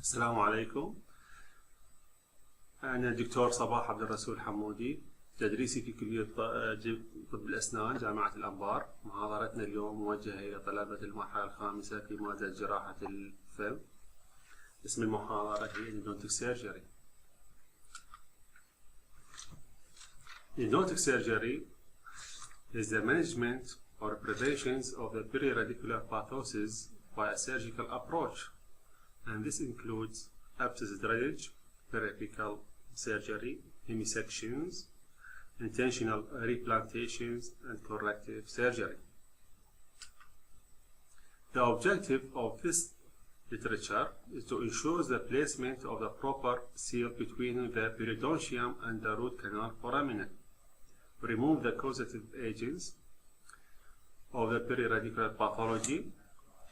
السلام عليكم. أنا الدكتور صباح عبد الرسول حمودي، تدريسي في كلية طب الاسنان جامعة الانبار. محاضرتنا اليوم موجهة إلى طلبة المرحلة الخامسة في مادة جراحة الفم. اسم المحاضرة هي Endodontic Surgery. Endodontic surgery is the management or prevention of the periradicular pathosis by a surgical approach, and this includes abscess drainage, periapical surgery, hemisections, intentional replantations, and corrective surgery. The objective of this literature is to ensure the placement of the proper seal between the periodontium and the root canal foramina, remove the causative agents of the periradicular pathology,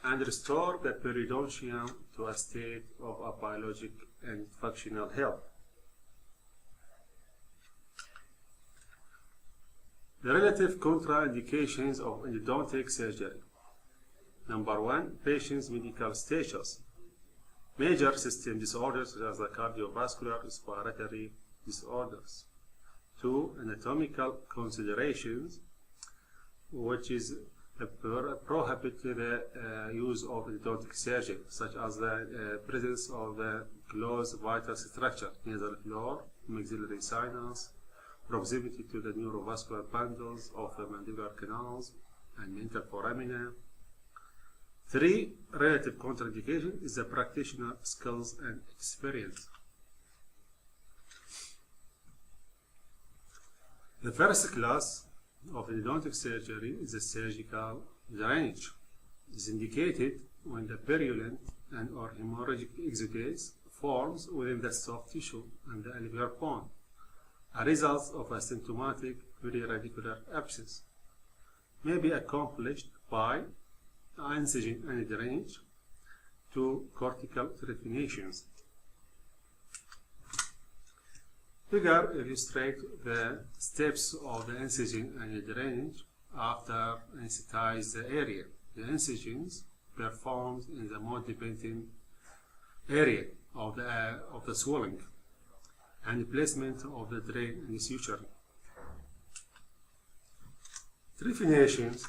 and restore the periodontium to a state of a biologic and functional health. The relative contraindications of endodontic surgery. Number 1, patient's medical status. Major system disorders such as the cardiovascular, respiratory disorders. 2, anatomical considerations, which is prohibit the use of endodontic surgery, such as the presence of the closed vital structure, nasal floor, maxillary sinus, proximity to the neurovascular bundles of the mandibular canals, and mental foramina. 3, relative contraindication is the practitioner skills and experience. The first class of endodontic surgery is the surgical drainage. It is indicated when the purulent and or hemorrhagic exudates forms within the soft tissue and the alveolar bone, a result of a symptomatic periradicular abscess. May be accomplished by incision and drainage to cortical trephinations. Figure illustrate the steps of the incision and drainage after anesthetize the area. The incisions performed in the more dependent area of the swelling, and the placement of the drain and the suture. Trephinations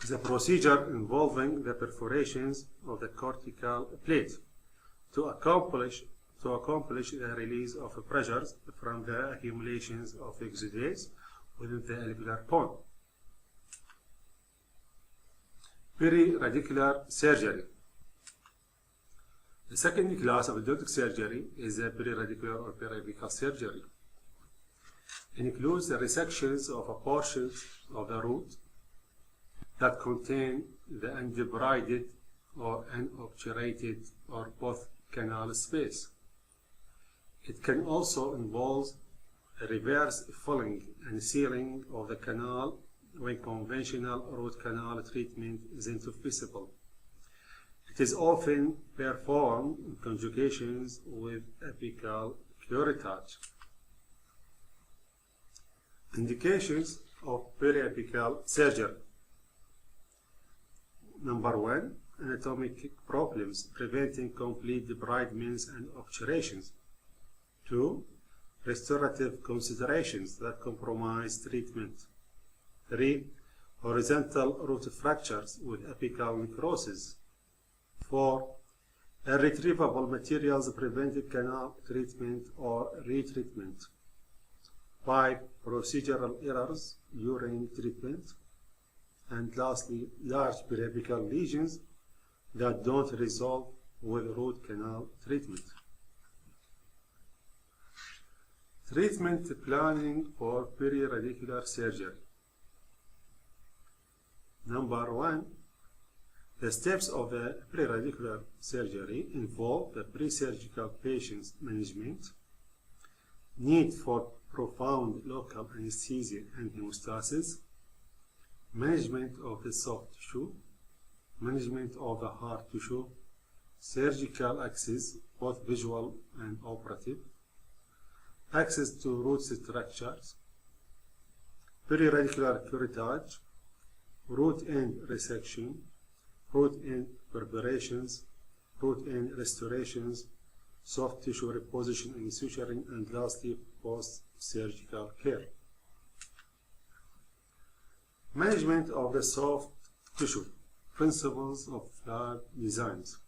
is a procedure involving the perforations of the cortical plate to accomplish the release of pressures from the accumulations of exudates within the alveolar bone. Periradicular surgery. The second class of endodontic surgery is the periradicular or periapical surgery. It includes the resections of a portion of the root that contain the undebrided or unobturated or both canal space. It can also involve a reverse filling and sealing of the canal when conventional root canal treatment isn't feasible. It is often performed in conjugations with apical curettage. Indications of periapical surgery. Number 1, anatomic problems preventing complete debridements and obturations. 2, restorative considerations that compromise treatment. 3, horizontal root fractures with apical necrosis. 4, irretrievable materials preventing canal treatment or retreatment. 5, procedural errors during treatment. And lastly, large periapical lesions that don't resolve with root canal treatment. Treatment planning for periradicular surgery. Number 1, the steps of the periradicular surgery involve the pre-surgical patient's management, need for profound local anesthesia and hemostasis, management of the soft tissue, management of the hard tissue, surgical access, both visual and operative, access to root structures, periradicular curettage, root end resection, root end preparations, root end restorations, soft tissue reposition and suturing, and lastly post-surgical care. Management of the soft tissue, principles of flap designs.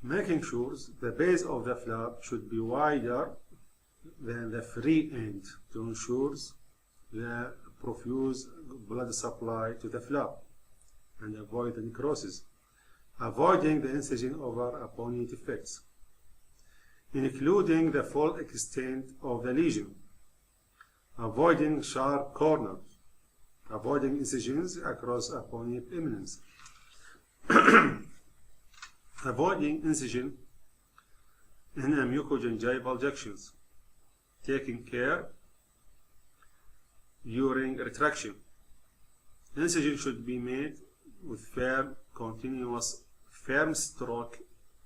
Making sure the base of the flap should be wider than the free end to ensure the profuse blood supply to the flap and avoid the necrosis, avoiding the incision over opponent effects, including the full extent of the lesion, avoiding sharp corners, avoiding incisions across opponent eminence, avoiding incision in mucogingival junctions, taking care during retraction. Incision should be made with firm, continuous, firm stroke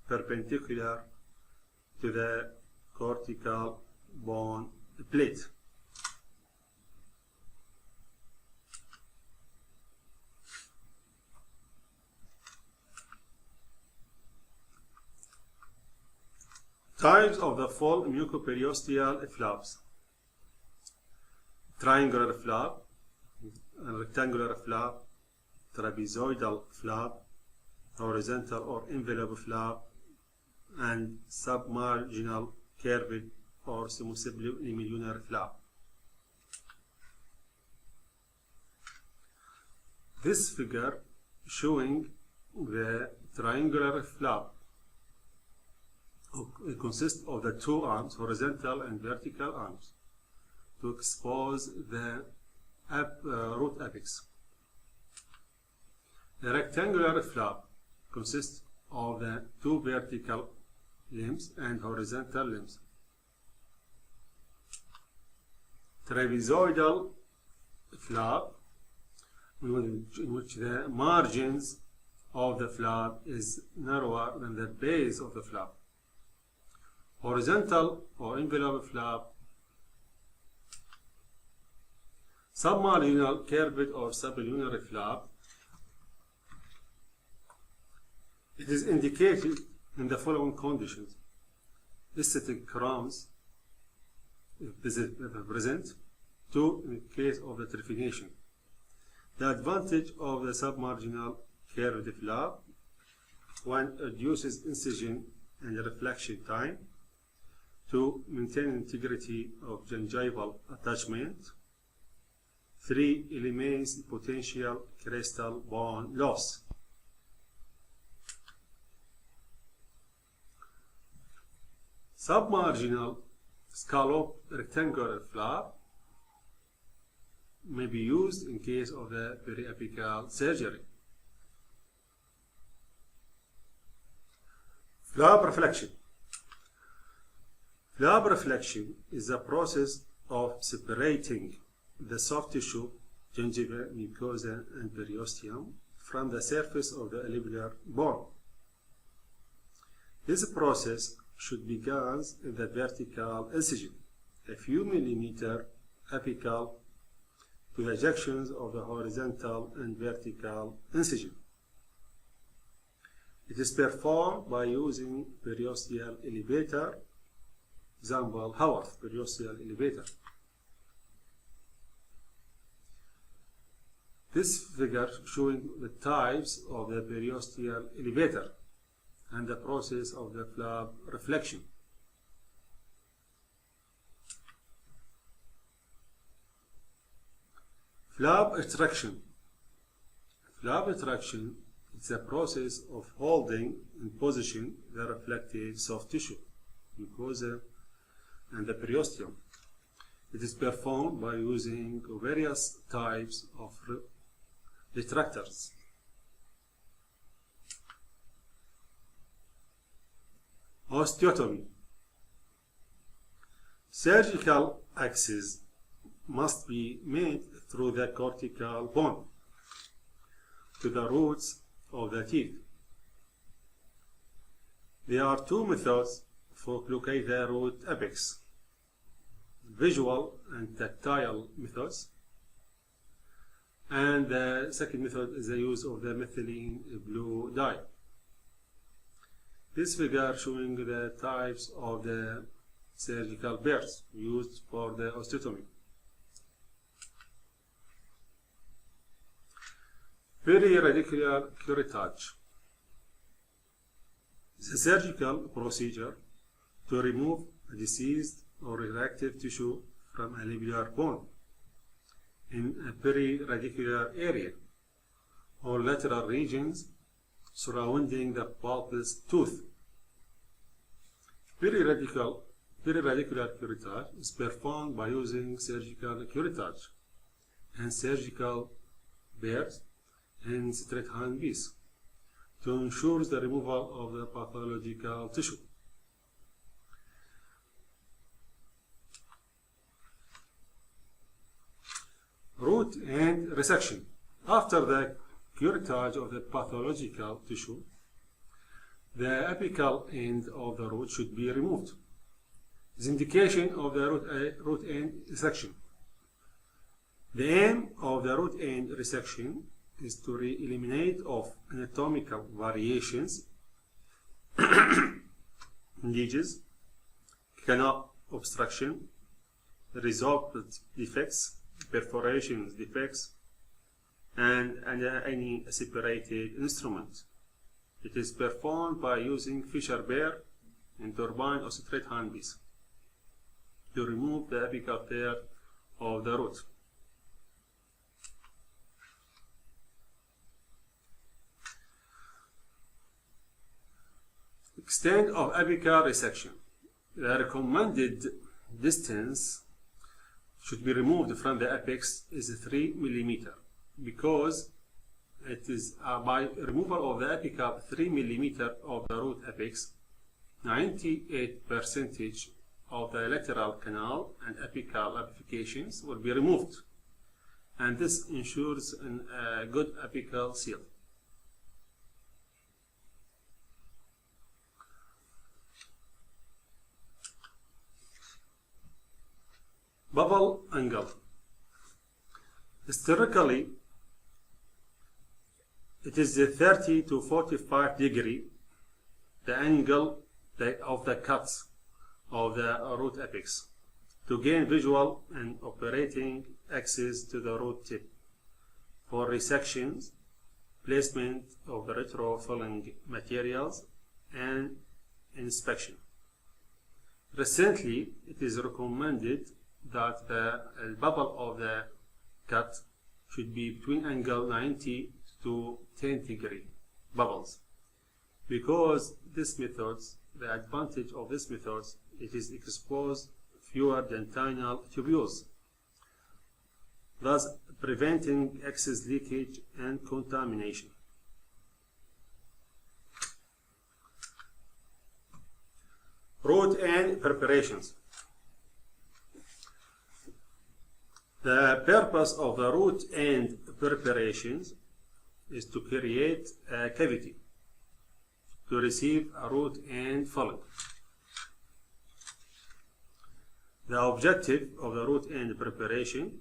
perpendicular to the cortical bone plate. Types of the full mucoperiosteal flaps: triangular flap, rectangular flap, trapezoidal flap, horizontal or envelope flap, and submarginal curved or semisubliminal flap. This figure showing the triangular flap. It consists of the two arms, horizontal and vertical arms, to expose the root apex. The rectangular flap consists of the two vertical limbs and horizontal limbs. Trapezoidal flap, in which the margins of the flap is narrower than the base of the flap. Horizontal or envelope flap, submarginal curved or sublunary flap. It is indicated in the following conditions: aesthetic crumbs present, 2 in case of the trephination. The advantage of the submarginal curved flap: 1, reduces incision and reflection time. 2, maintain integrity of gingival attachment. 3, eliminates potential crystal bone loss. Submarginal scallop rectangular flap may be used in case of the periapical surgery. Flap reflection. Flap reflection is the process of separating the soft tissue, gingiva, mucosa, and periosteum from the surface of the alveolar bone. This process should begin in the vertical incision, a few millimeters apical to the junctions of the horizontal and vertical incision. It is performed by using periosteal elevator, example Haworth periosteal elevator. This figure showing the types of the periosteal elevator and the process of the flap reflection. Flap extraction. Flap extraction is a process of holding in position the reflected soft tissue, mucosa, and the periosteum. It is performed by using various types of retractors. Osteotomy. Surgical access must be made through the cortical bone to the roots of the teeth. There are two methods for locate the root apex: visual and tactile methods. And the second method is the use of the methylene blue dye. This figure showing the types of the surgical burrs used for the osteotomy. Periradicular curettage. The surgical procedure to remove a diseased or reactive tissue from a lamellar bone in a periradicular area or lateral regions surrounding the pulpous tooth. Periradicular curettage is performed by using surgical curettage and surgical burrs and straight hand piece to ensure the removal of the pathological tissue. Root and resection. After the curettage of the pathological tissue, the apical end of the root should be removed. The indication of the root end resection. The aim of the root end resection is to eliminate of anatomical variations, lesions, canal obstruction, resorptive defects, perforations defects, and any separated instrument. It is performed by using Fisher burr and turbine or straight hand piece to remove the apical tear of the root. Extent of apical resection. The recommended distance should be removed from the apex is 3 mm because it is by removal of the apical 3 mm of the root apex, 98% of the lateral canal and apical ramifications will be removed, and this ensures a good apical seal. Bubble angle. Historically, it is the 30 to 45 degree, the angle of the cuts of the root apex, to gain visual and operating access to the root tip for resections, placement of the retrofilling materials, and inspection. Recently, it is recommended that the bubble of the cut should be between angle 90 to 10 degree bubbles, because this methods, the advantage of this methods, it is exposed fewer dentinal tubules, thus preventing excess leakage and contamination. Root end preparations. The purpose of the root end preparations is to create a cavity to receive a root end filling. The objective of the root end preparation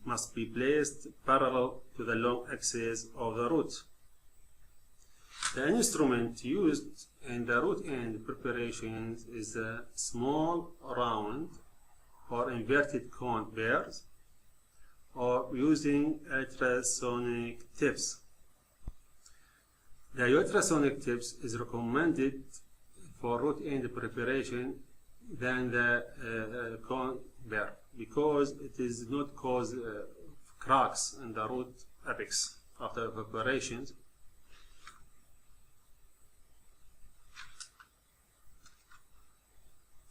must be placed parallel to the long axis of the root. The instrument used in the root end preparations is a small round or inverted cone burrs, or using ultrasonic tips. The ultrasonic tips is recommended for root end preparation than the cone burr because it does not cause cracks in the root apex after preparations.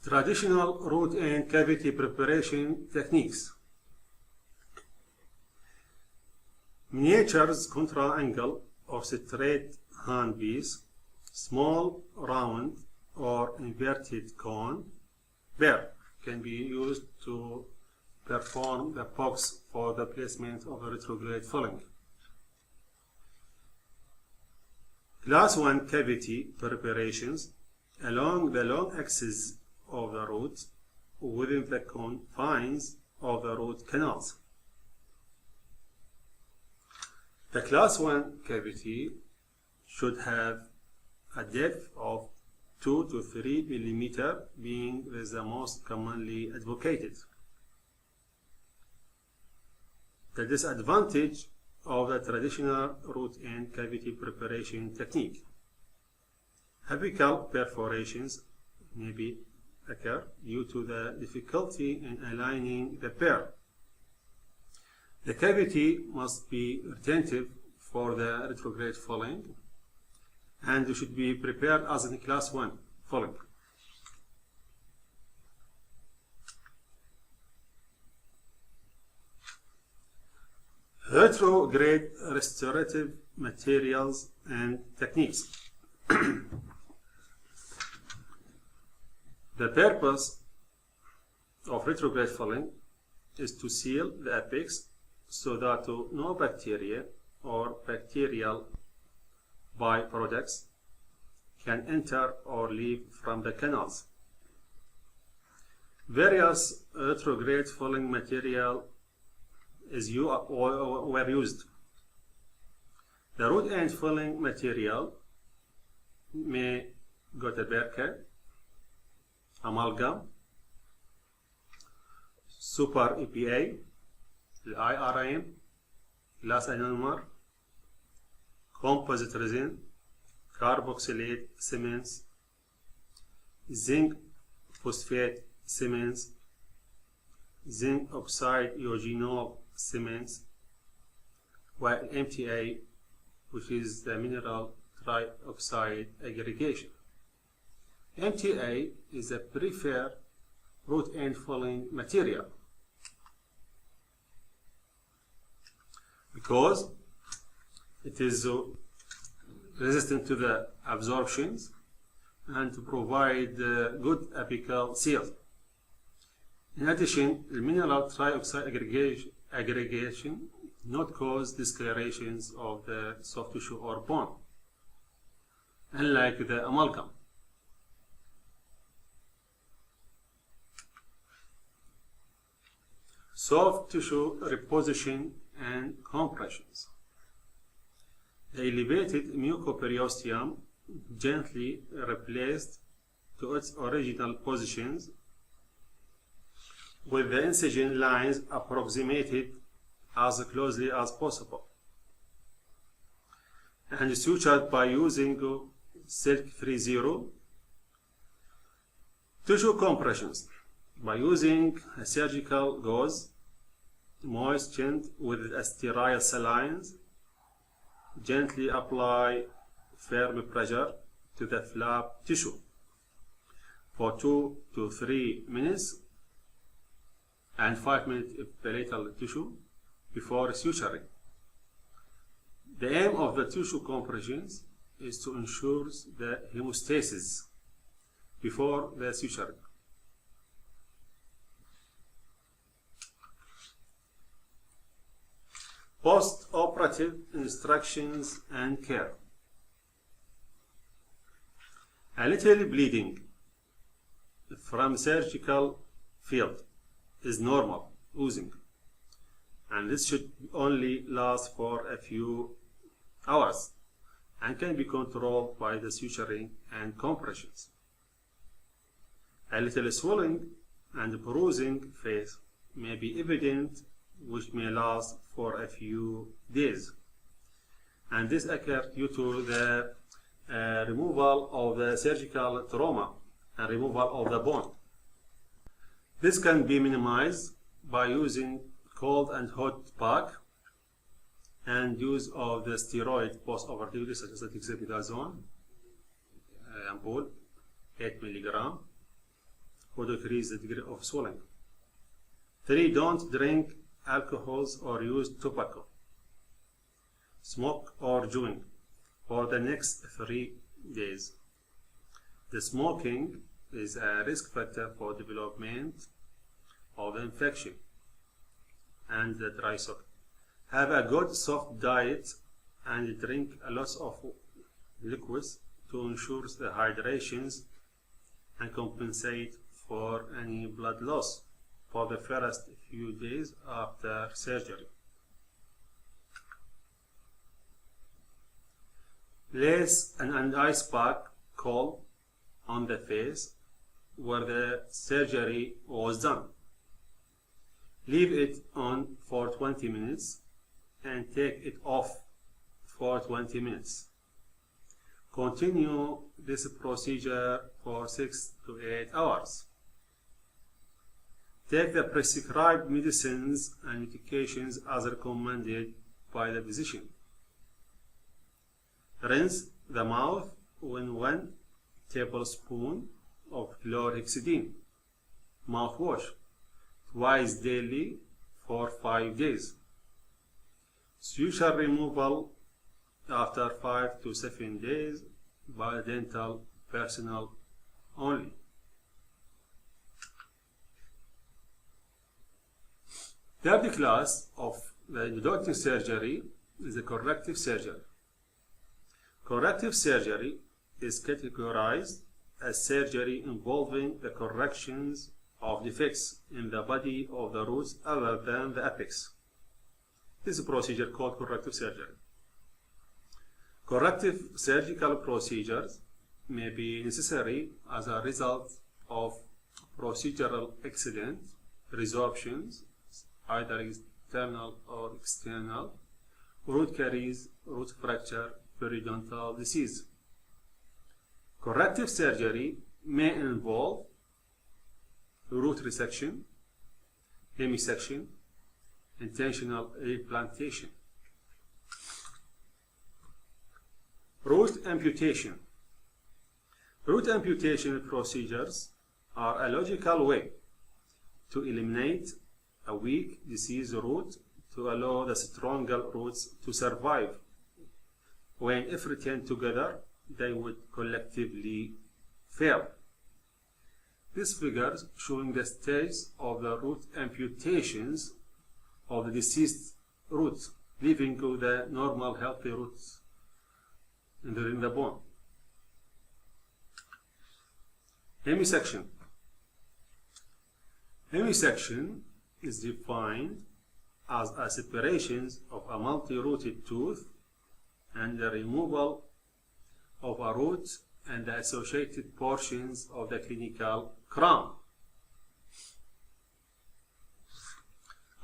Traditional root end cavity preparation techniques. Miniatures contra angle or straight hand piece, small round or inverted cone burr can be used to perform the box for the placement of a retrograde filling. Class 1 cavity preparations along the long axis of the root within the confines of the root canals. The class 1 cavity should have a depth of 2 to 3 millimeter, being the most commonly advocated. The disadvantage of the traditional root end cavity preparation technique: apical perforations may occur due to the difficulty in aligning the pair. The cavity must be retentive for the retrograde filling and should be prepared as in class 1 filling. Retrograde restorative materials and techniques. The purpose of retrograde filling is to seal the apex so that no bacteria or bacterial byproducts can enter or leave from the canals. Various retrograde filling material were used. The root end filling material may gutta-percha, amalgam, super EPA, IRM, glass ionomer, composite resin, carboxylate cements, zinc phosphate cements, zinc oxide eugenol cements, while MTA, which is the mineral trioxide aggregation. MTA is a preferred root end filling material because it is resistant to the absorptions and to provide good apical seal. In addition, the mineral trioxide aggregation not cause discolorations of the soft tissue or bone, unlike the amalgam. Soft tissue reposition and compressions. The elevated mucoperiosteum gently replaced to its original positions with the incision lines approximated as closely as possible and sutured by using silk-free zero. Tissue compressions by using a surgical gauze moistened with a sterile salines. Gently apply firm pressure to the flap tissue for 2 to 3 minutes and 5 minutes palatal tissue before suturing. The aim of the tissue compressions is to ensure the hemostasis before the suturing. Post-operative instructions and care. A little bleeding from surgical field is normal oozing, and this should only last for a few hours and can be controlled by the suturing and compressions. A little swelling and bruising phase may be evident, which may last for a few days, and this occurs due to the removal of the surgical trauma and removal of the bone. This can be minimized by using cold and hot pack and use of the steroid post-operatively, such as the dexamethasone ampoule 8 mg to decrease the degree of swelling. 3. Don't drink alcohols or use tobacco, smoke or chewing for the next 3 days. The smoking is a risk factor for development of infection and the dry socket. Have a good soft diet and drink a lot of liquids to ensure the hydrations and compensate for any blood loss for the first few days after surgery. Place an ice pack cold on the face where the surgery was done. Leave it on for 20 minutes and take it off for 20 minutes. Continue this procedure for 6 to 8 hours. Take the prescribed medicines and medications as recommended by the physician. Rinse the mouth with 1 tablespoon of chlorhexidine mouthwash twice daily for 5 days. Suture removal after 5 to 7 days by dental personnel only. Third class of the endodontic surgery is the corrective surgery. Corrective surgery is categorized as surgery involving the corrections of defects in the body of the roots other than the apex. This is a procedure called corrective surgery. Corrective surgical procedures may be necessary as a result of procedural accident, resorptions, either internal or external, root caries, root fracture, periodontal disease. Corrective surgery may involve root resection, hemisection, intentional replantation. Root amputation. Root amputation procedures are a logical way to eliminate a weak diseased root to allow the stronger roots to survive. When if retained together, they would collectively fail. This figure showing the stage of the root amputations of the deceased roots, leaving the normal healthy roots in the bone. Hemisection. Hemisection is defined as a separation of a multi-rooted tooth and the removal of a root and the associated portions of the clinical crown,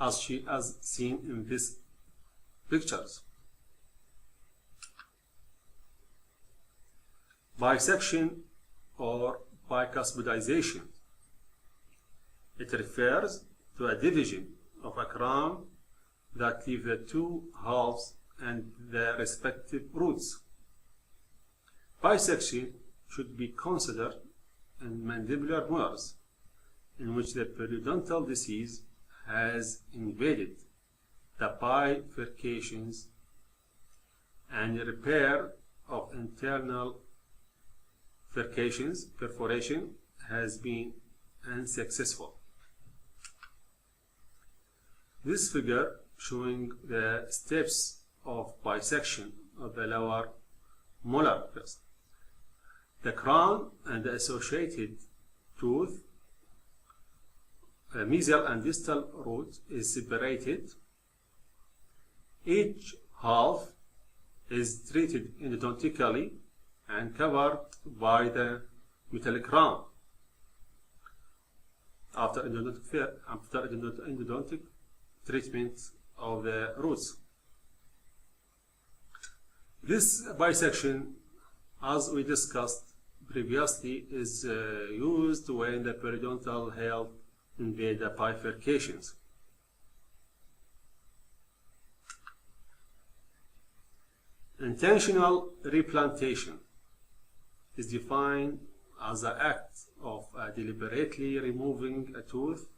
as seen in these pictures. Bisection or bicuspidization. It refers to a division of a crown that leaves the two halves and the respective roots. Bisection should be considered in mandibular molars, in which the periodontal disease has invaded the bifurcations and repair of internal perforation has been unsuccessful. This figure showing the steps of bisection of the lower molar crest. The crown and the associated tooth, the mesial and distal root is separated. Each half is treated endodontically and covered by the metallic crown. After endodontic treatment of the roots. This bisection, as we discussed previously, is used when the periodontal health invade the bifurcations. Intentional replantation is defined as the act of deliberately removing a tooth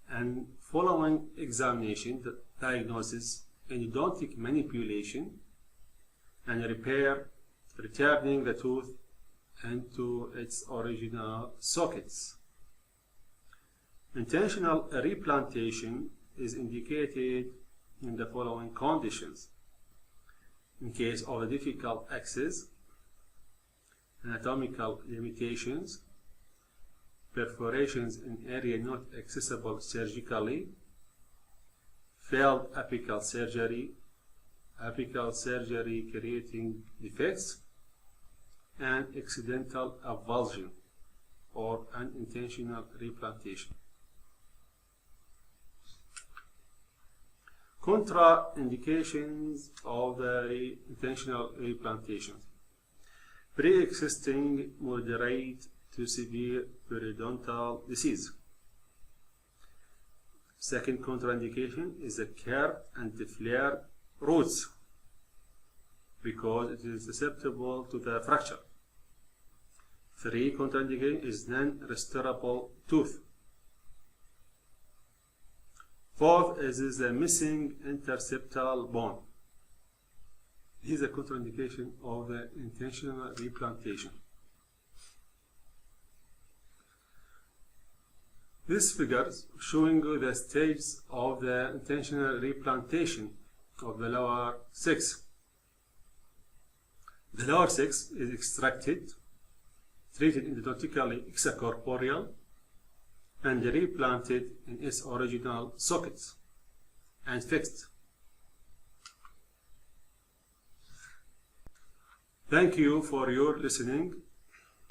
and following examination that diagnoses endodontic manipulation and repair, returning the tooth into its original sockets. Intentional replantation is indicated in the following conditions: in case of a difficult access, anatomical limitations, perforations in area not accessible surgically, failed apical surgery, apical surgery creating defects, and accidental avulsion or unintentional replantation. Contraindications of the intentional replantation. Pre-existing moderate to severe periodontal disease. Second contraindication is the curved and flared roots because it is susceptible to the fracture. 3. Contraindication is non-restorable tooth. 4th is the missing interseptal bone. This is a contraindication of the intentional replantation. This figures showing the stages of the intentional replantation of the lower 6. The lower 6 is extracted, treated endodontically extracorporeal, and replanted in its original sockets and fixed. Thank you for your listening.